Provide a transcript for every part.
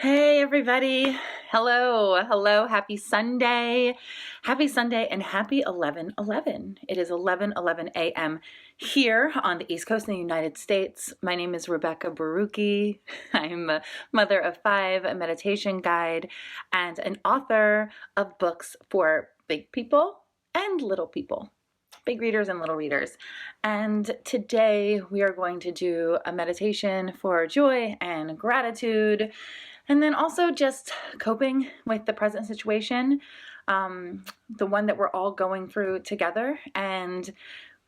Hey everybody. Hello. Happy Sunday. Happy Sunday and happy 11/11. It is 11:11 a.m. here on the East Coast in the United States. My name is Rebekah Borucki. I'm a mother of 5, a meditation guide, and an author of books for big people and little people. Big readers and little readers. And today we are going to do a meditation for joy and gratitude, and then also just coping with the present situation, the one that we're all going through together, and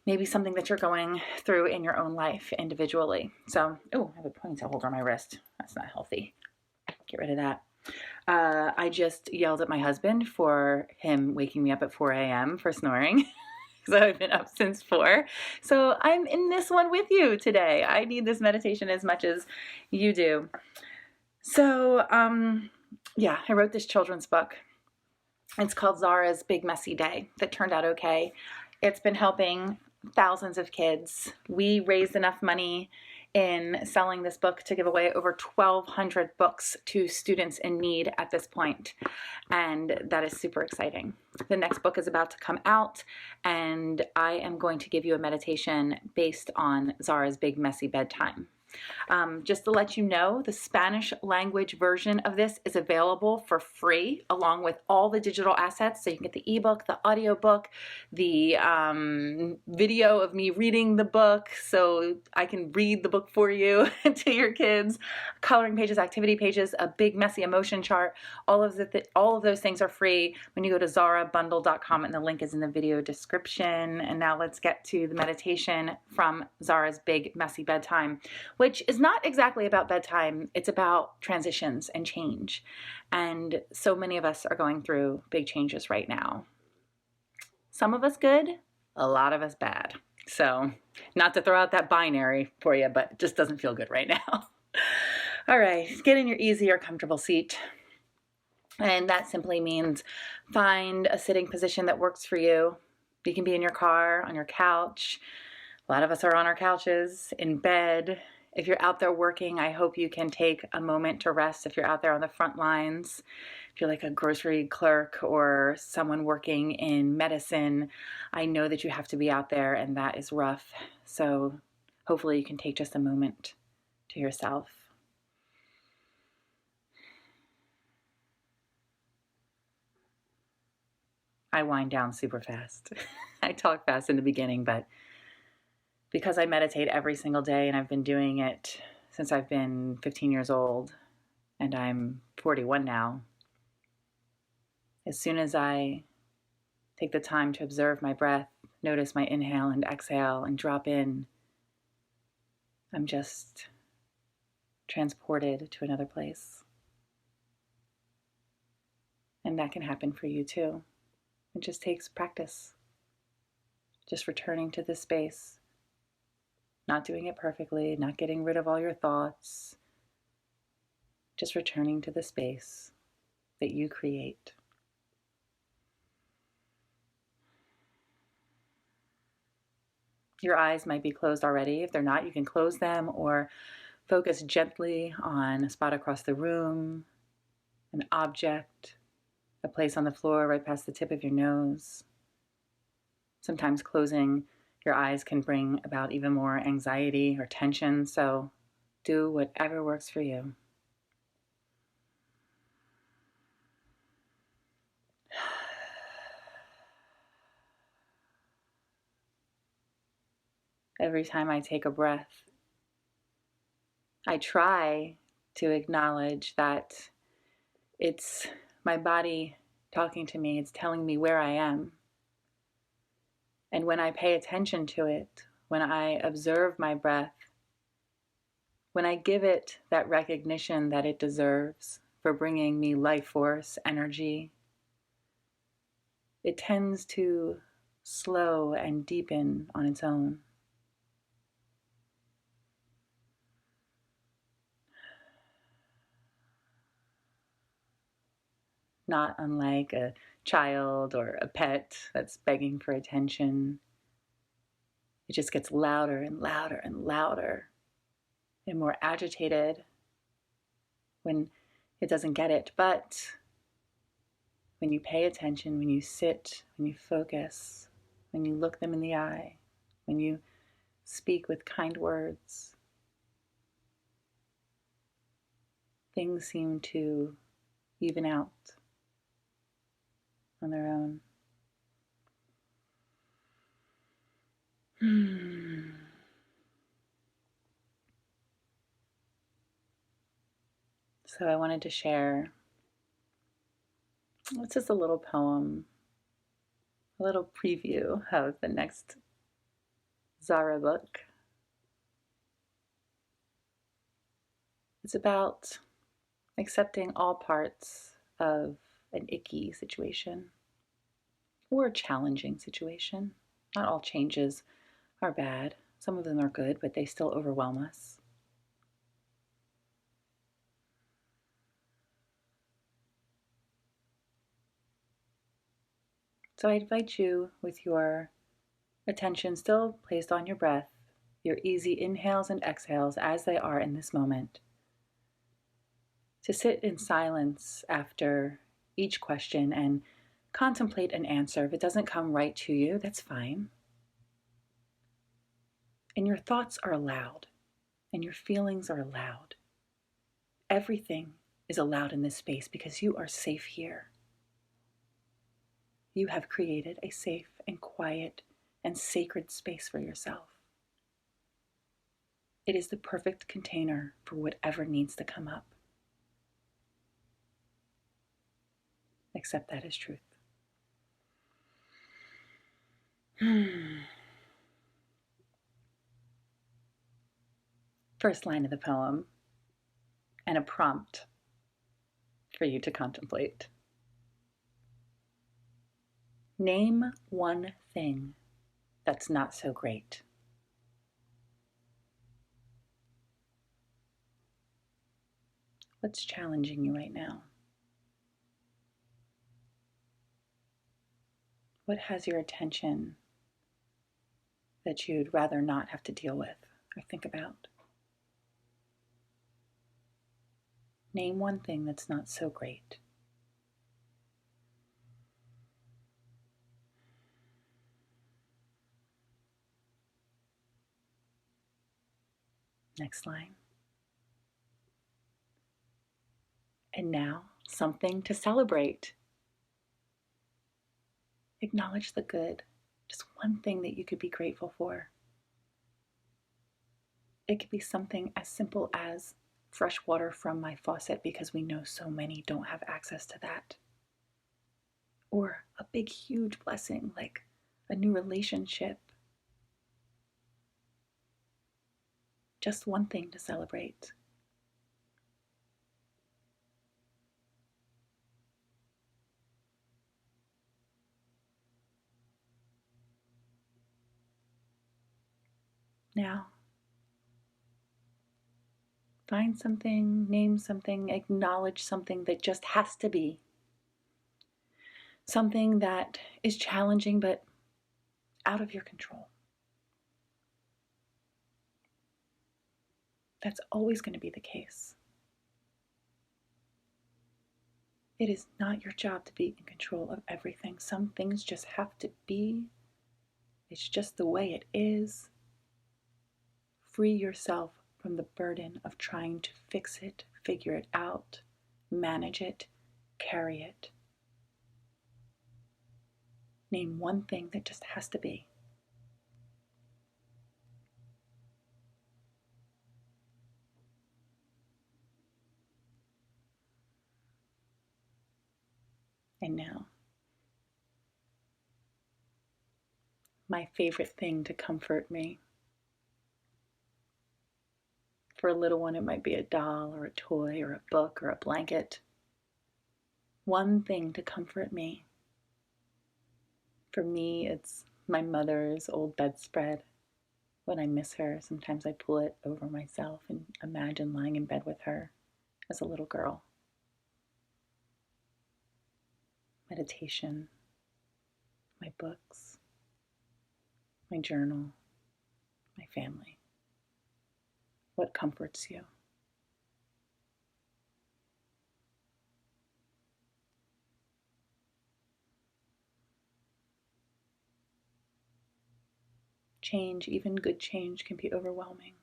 maybe something that you're going through in your own life individually. So, I have a ponytail holder on my wrist. That's not healthy. Get rid of that. I just yelled at my husband for him waking me up at 4 a.m. for snoring. So I've been up since 4. So I'm in this one with you today. I need this meditation as much as you do. So, I wrote this children's book. It's called Zara's Big Messy Day that turned out okay. It's been helping thousands of kids. We raised enough money in selling this book to give away over 1,200 books to students in need at this point. And that is super exciting. The next book is about to come out, and I am going to give you a meditation based on Zara's Big Messy Bedtime. Just to let you know, the Spanish language version of this is available for free along with all the digital assets. So you can get the ebook, the audiobook, the video of me reading the book so I can read the book for you to your kids, coloring pages, activity pages, a big messy emotion chart. All of those things are free when you go to zarabundle.com, and the link is in the video description. And now let's get to the meditation from Zara's Big Messy Bedtime, which is not exactly about bedtime. It's about transitions and change. And so many of us are going through big changes right now. Some of us good, a lot of us bad. So not to throw out that binary for you, but it just doesn't feel good right now. All right, get in your easy or comfortable seat. And that simply means find a sitting position that works for you. You can be in your car, on your couch. A lot of us are on our couches, in bed. If you're out there working, I hope you can take a moment to rest if you're out there on the front lines. If you're like a grocery clerk or someone working in medicine, I know that you have to be out there, and that is rough. So hopefully you can take just a moment to yourself. I wind down super fast. I talk fast in the beginning, but because I meditate every single day, and I've been doing it since I've been 15 years old, and I'm 41 now, as soon as I take the time to observe my breath, notice my inhale and exhale, and drop in, I'm just transported to another place. And that can happen for you too. It just takes practice. Just returning to this space. Not doing it perfectly, not getting rid of all your thoughts, just returning to the space that you create. Your eyes might be closed already. If they're not, you can close them or focus gently on a spot across the room, an object, a place on the floor right past the tip of your nose. Sometimes closing your eyes can bring about even more anxiety or tension, so do whatever works for you. Every time I take a breath, I try to acknowledge that it's my body talking to me. It's telling me where I am. And when I pay attention to it, when I observe my breath, when I give it that recognition that it deserves for bringing me life force, energy, it tends to slow and deepen on its own. Not unlike a child or a pet that's begging for attention. It just gets louder and louder and louder and more agitated when It doesn't get it. But when you pay attention, when you sit, when you focus, when you look them in the eye, when you speak with kind words, things seem to even out on their own. So I wanted to share, it's just a little poem, a little preview of the next Zara book. It's about accepting all parts of an icky situation or a challenging situation. Not all changes are bad. Some of them are good, but they still overwhelm us. So I invite you, with your attention still placed on your breath, your easy inhales and exhales as they are in this moment, to sit in silence after each question and contemplate an answer. If it doesn't come right to you, that's fine. And your thoughts are allowed, and your feelings are allowed. Everything is allowed in this space because you are safe here. You have created a safe and quiet and sacred space for yourself. It is the perfect container for whatever needs to come up. Accept that as truth. First line of the poem, and a prompt for you to contemplate. Name one thing that's not so great. What's challenging you right now? What has your attention that you'd rather not have to deal with or think about? Name one thing that's not so great. Next line. And now, something to celebrate. Acknowledge the good. Just one thing that you could be grateful for. It could be something as simple as fresh water from my faucet, because we know so many don't have access to that. Or a big, huge blessing like a new relationship. Just one thing to celebrate. Now, find something, name something, acknowledge something that just has to be. Something that is challenging but out of your control. That's always going to be the case. It is not your job to be in control of everything. Some things just have to be. It's just the way it is. Free yourself from the burden of trying to fix it, figure it out, manage it, carry it. Name one thing that just has to be. And now, my favorite thing to comfort me. For a little one, it might be a doll or a toy or a book or a blanket. One thing to comfort me. For me, it's my mother's old bedspread. When I miss her, sometimes I pull it over myself and imagine lying in bed with her as a little girl. Meditation, my books, my journal, my family. What comforts you? Change, even good change, can be overwhelming.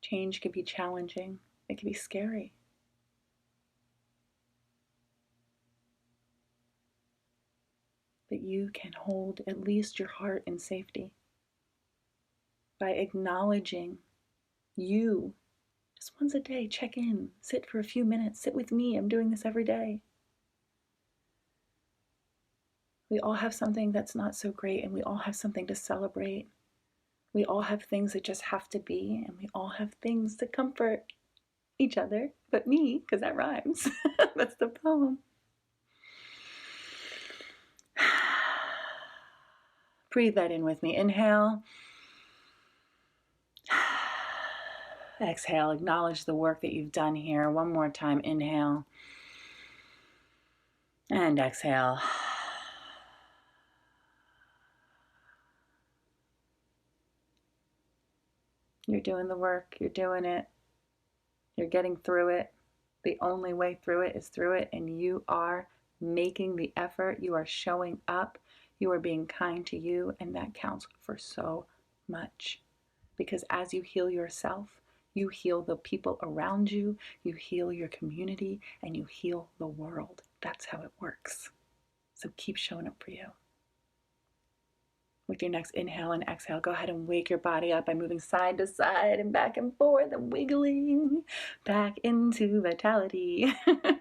Change can be challenging. It can be scary. But you can hold at least your heart in safety by acknowledging you. Just once a day, check in, sit for a few minutes, sit with me. I'm doing this every day. We all have something that's not so great, and we all have something to celebrate. We all have things that just have to be, and we all have things to comfort each other, but me, because that rhymes. That's the poem. Breathe that in with me. Inhale. Exhale. Acknowledge the work that you've done here. One more time. Inhale. And exhale. You're doing the work. You're doing it. You're getting through it. The only way through it is through it, and you are making the effort. You are showing up. You are being kind to you, and that counts for so much. Because as you heal yourself, you heal the people around you, you heal your community, and you heal the world. That's how it works. So keep showing up for you. With your next inhale and exhale, go ahead and wake your body up by moving side to side and back and forth and wiggling back into vitality.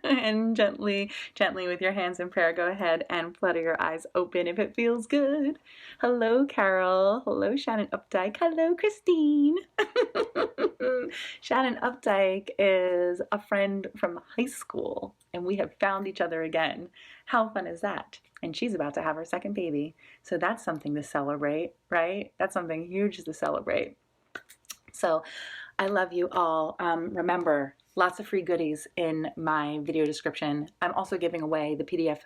And gently with your hands in prayer, go ahead and flutter your eyes open if it feels good. Hello, Carol. Hello, Shannon Updike. Hello, Christine. Shannon Updike is a friend from high school, and we have found each other again. How fun is that? And she's about to have her second baby. So that's something to celebrate, right? That's something huge to celebrate. So I love you all. Remember, lots of free goodies in my video description. I'm also giving away the PDF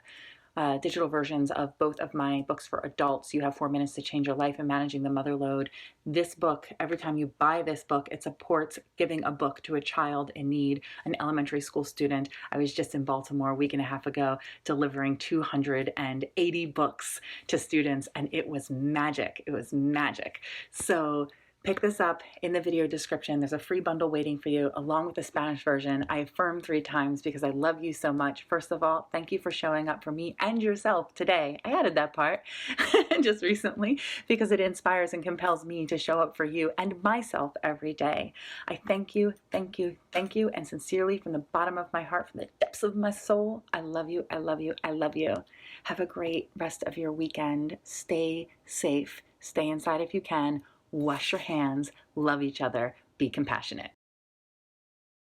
digital versions of both of my books for adults. You Have 4 Minutes to Change Your Life and Managing the Mother Load. This book, every time you buy this book, it supports giving a book to a child in need, an elementary school student. I was just in Baltimore a week and a half ago delivering 280 books to students, and it was magic. It was magic. So pick this up in the video description. There's a free bundle waiting for you along with the Spanish version. I affirm 3 times because I love you so much. First of all, thank you for showing up for me and yourself today. I added that part just recently because it inspires and compels me to show up for you and myself every day. I thank you, thank you, thank you, and sincerely from the bottom of my heart, from the depths of my soul, I love you, I love you, I love you. Have a great rest of your weekend. Stay safe. Stay inside if you can. Wash your hands, love each other, be compassionate.